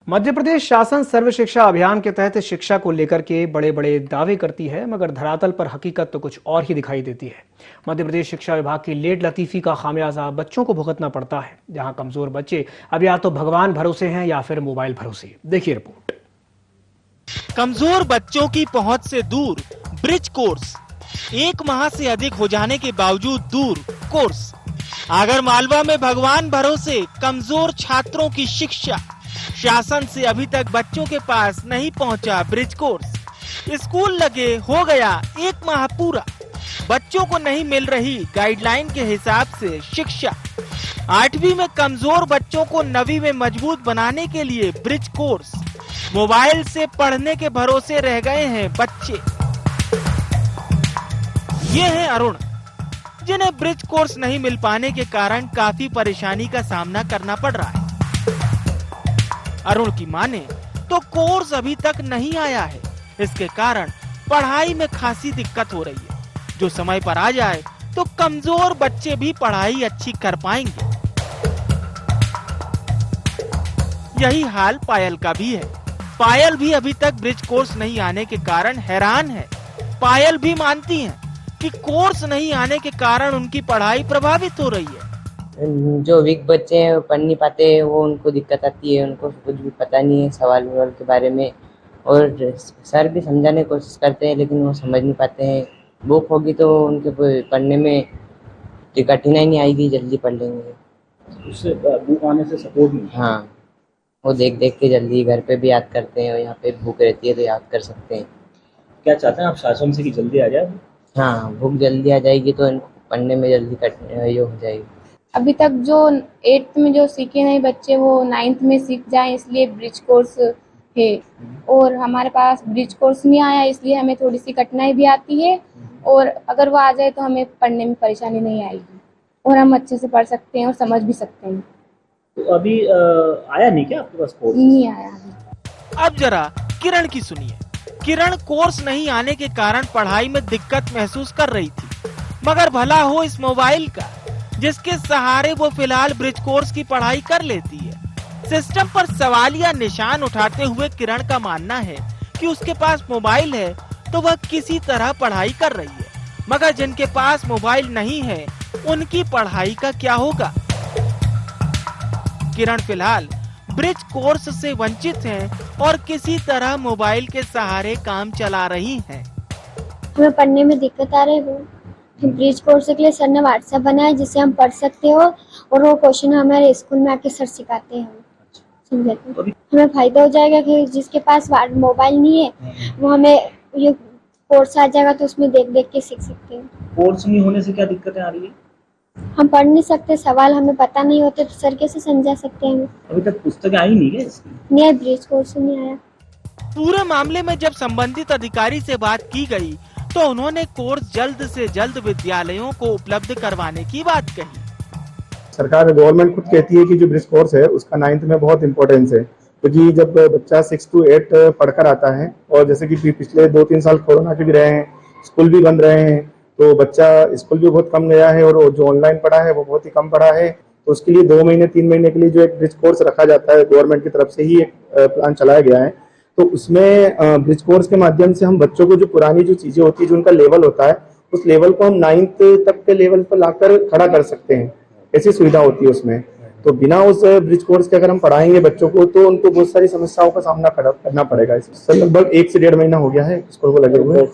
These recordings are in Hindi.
मध्य प्रदेश शासन सर्व शिक्षा अभियान के तहत शिक्षा को लेकर के बड़े बड़े दावे करती है, मगर धरातल पर हकीकत तो कुछ और ही दिखाई देती है। मध्य प्रदेश शिक्षा विभाग की लेट लतीफी का खामियाजा बच्चों को भुगतना पड़ता है, जहां कमजोर बच्चे अब या तो भगवान भरोसे हैं या फिर मोबाइल भरोसे। देखिए रिपोर्ट। कमजोर बच्चों की पहुंच से दूर ब्रिज कोर्स, 1 माह से अधिक हो जाने के बावजूद दूर कोर्स। आगर मालवा में भगवान भरोसे कमजोर छात्रों की शिक्षा, शासन से अभी तक बच्चों के पास नहीं पहुंचा ब्रिज कोर्स। स्कूल लगे हो गया 1 माह पूरा, बच्चों को नहीं मिल रही गाइडलाइन के हिसाब से शिक्षा। 8वीं में कमजोर बच्चों को 9वीं में मजबूत बनाने के लिए ब्रिज कोर्स। मोबाइल से पढ़ने के भरोसे रह गए हैं बच्चे। ये है अरुण, जिन्हें ब्रिज कोर्स नहीं मिल पाने के कारण काफी परेशानी का सामना करना पड़ रहा है। अरुण की माने तो कोर्स अभी तक नहीं आया है, इसके कारण पढ़ाई में खासी दिक्कत हो रही है। जो समय पर आ जाए तो कमजोर बच्चे भी पढ़ाई अच्छी कर पाएंगे। यही हाल पायल का भी है। पायल भी अभी तक ब्रिज कोर्स नहीं आने के कारण हैरान है। पायल भी मानती हैं कि कोर्स नहीं आने के कारण उनकी पढ़ाई प्रभावित हो रही है। जो वीक बच्चे हैं पढ़ नहीं पाते, वो उनको दिक्कत आती है। उनको कुछ भी पता नहीं है सवाल विवाल के बारे में, और सर भी समझाने की कोशिश करते हैं लेकिन वो समझ नहीं पाते हैं। बुक होगी तो उनके पढ़ने में कठिनाई नहीं आएगी, जल्दी पढ़ लेंगे। उससे बुक आने से सपोर्ट नहीं। हाँ, वो देख देख के जल्दी घर पे भी याद करते हैं, और यहाँ पे बुक रहती है तो याद कर सकते हैं। क्या चाहते हैं आप शासन से कि जल्दी आ जाए? हाँ, बुक जल्दी आ जाएगी तो इनको पढ़ने में जल्दी ये हो जाएगी। अभी तक जो 8th में जो सीखे नहीं बच्चे वो 9th में सीख जाएं, इसलिए ब्रिज कोर्स है। और हमारे पास ब्रिज कोर्स नहीं आया, इसलिए हमें थोड़ी सी कठिनाई भी आती है। और अगर वो आ जाए तो हमें पढ़ने में परेशानी नहीं आएगी और हम अच्छे से पढ़ सकते हैं और समझ भी सकते हैं। तो अभी आया नहीं क्या आपके पास कोर्स? नहीं आया अभी। अब जरा किरण की सुनिए। किरण कोर्स नहीं आने के कारण पढ़ाई में दिक्कत महसूस कर रही थी, मगर भला हो इस मोबाइल का, जिसके सहारे वो फिलहाल ब्रिज कोर्स की पढ़ाई कर लेती है। सिस्टम पर सवालिया निशान उठाते हुए किरण का मानना है कि उसके पास मोबाइल है तो वह किसी तरह पढ़ाई कर रही है, मगर जिनके पास मोबाइल नहीं है उनकी पढ़ाई का क्या होगा। किरण फिलहाल ब्रिज कोर्स से वंचित हैं और किसी तरह मोबाइल के सहारे काम चला रही हैं। हमें पढ़ने में दिक्कत आ रही है। ब्रिज कोर्स के लिए सर ने व्हाट्सएप बनाया जिससे हम पढ़ सकते हो, और वो क्वेश्चन हमारे स्कूल में आके सर सिखाते हैं। समझे? हमें फायदा हो जाएगा कि जिसके पास मोबाइल नहीं है वो हमें ये कोर्स आ जाएगा तो उसमें देख देख के सीख सकते हैं। कोर्स नहीं होने से क्या दिक्कतें आ रही है? हम पढ़ नहीं सकते, सवाल हमें पता नहीं होते तो सर कैसे समझा सकते हैं? अभी तक पुस्तकें आई नहीं है इसकी? नहीं, ब्रिज कोर्स नहीं आया। पूरे मामले में जब संबंधित अधिकारी से बात की गई तो उन्होंने कोर्स जल्द से जल्द विद्यालयों को उपलब्ध करवाने की बात कही। सरकार गवर्नमेंट खुद कहती है कि जो ब्रिज कोर्स है उसका 9th में बहुत इंपॉर्टेंस है, क्योंकि जब बच्चा 6 to 8 पढ़कर आता है, और जैसे कि पिछले 2-3 साल कोरोना के भी रहे हैं, स्कूल भी बंद रहे हैं, तो बच्चा स्कूल भी बहुत कम गया है और जो ऑनलाइन पढ़ा है वो बहुत ही कम पढ़ा है। तो उसके लिए 2 महीने 3 महीने के लिए जो एक ब्रिज कोर्स रखा जाता है, गवर्नमेंट की तरफ से ही एक प्लान चलाया गया है। तो उसमें ब्रिज कोर्स के माध्यम से हम बच्चों को जो पुरानी जो चीजें होती है, जो उनका लेवल होता है, उस लेवल को हम 9th तक के लेवल पर लाकर खड़ा कर सकते हैं। ऐसी सुविधा होती है उसमें। तो बिना उस ब्रिज कोर्स के अगर हम पढ़ाएंगे बच्चों को तो उनको बहुत सारी समस्याओं का सामना करना पड़ेगा। सर लगभग 1 से 1.5 महीना हो गया है स्कूल को लगे हुए,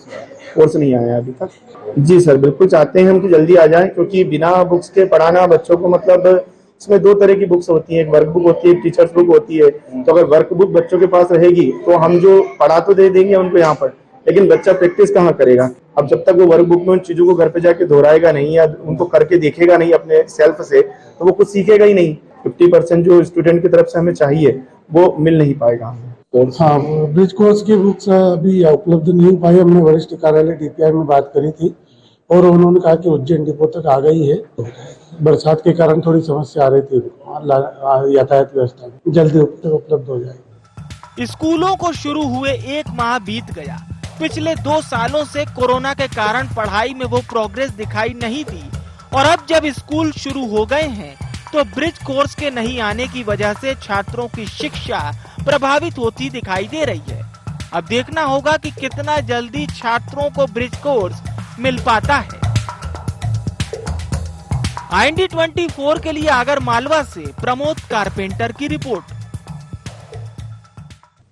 कोर्स नहीं आया अभी तक। जी सर, बिल्कुल चाहते हैं हम कि जल्दी आ जाए, क्योंकि बिना बुक्स के पढ़ाना बच्चों को, मतलब इसमें 2 तरह की बुक्स होती है, एक वर्क बुक होती है, एक टीचर्स बुक होती है। तो अगर वर्क बुक बच्चों के पास रहेगी तो हम जो पढ़ा तो दे देंगे उनको यहाँ पर, लेकिन बच्चा प्रैक्टिस कहाँ करेगा? अब जब तक वो वर्क बुक में उन चीजों को घर पे जाके दोहराएगा नहीं या उनको करके देखेगा नहीं अपने सेल्फ से, तो वो कुछ सीखेगा ही नहीं। 50% जो स्टूडेंट की तरफ से हमें चाहिए वो मिल नहीं पाएगा हमें। हाँ, ब्रिज कोर्स की बुक्स अभी उपलब्ध नहीं हो पाई। हमने वरिष्ठ कार्यालय DPI में बात करी थी और उन्होंने कहा कि उज्जैन डिपो तक आ गई है। बरसात के कारण थोड़ी समस्या आ रही थी यातायात व्यवस्था में, जल्दी उपलब्ध हो जाएगी। स्कूलों को शुरू हुए 1 माह बीत गया। पिछले 2 सालों से कोरोना के कारण पढ़ाई में वो प्रोग्रेस दिखाई नहीं दी, और अब जब स्कूल शुरू हो गए हैं तो ब्रिज कोर्स के नहीं आने की वजह से छात्रों की शिक्षा प्रभावित होती दिखाई दे रही है। अब देखना होगा कि कितना जल्दी छात्रों को ब्रिज कोर्स मिल पाता है। IND 24 के लिए आगर मालवा से प्रमोद कारपेंटर की रिपोर्ट।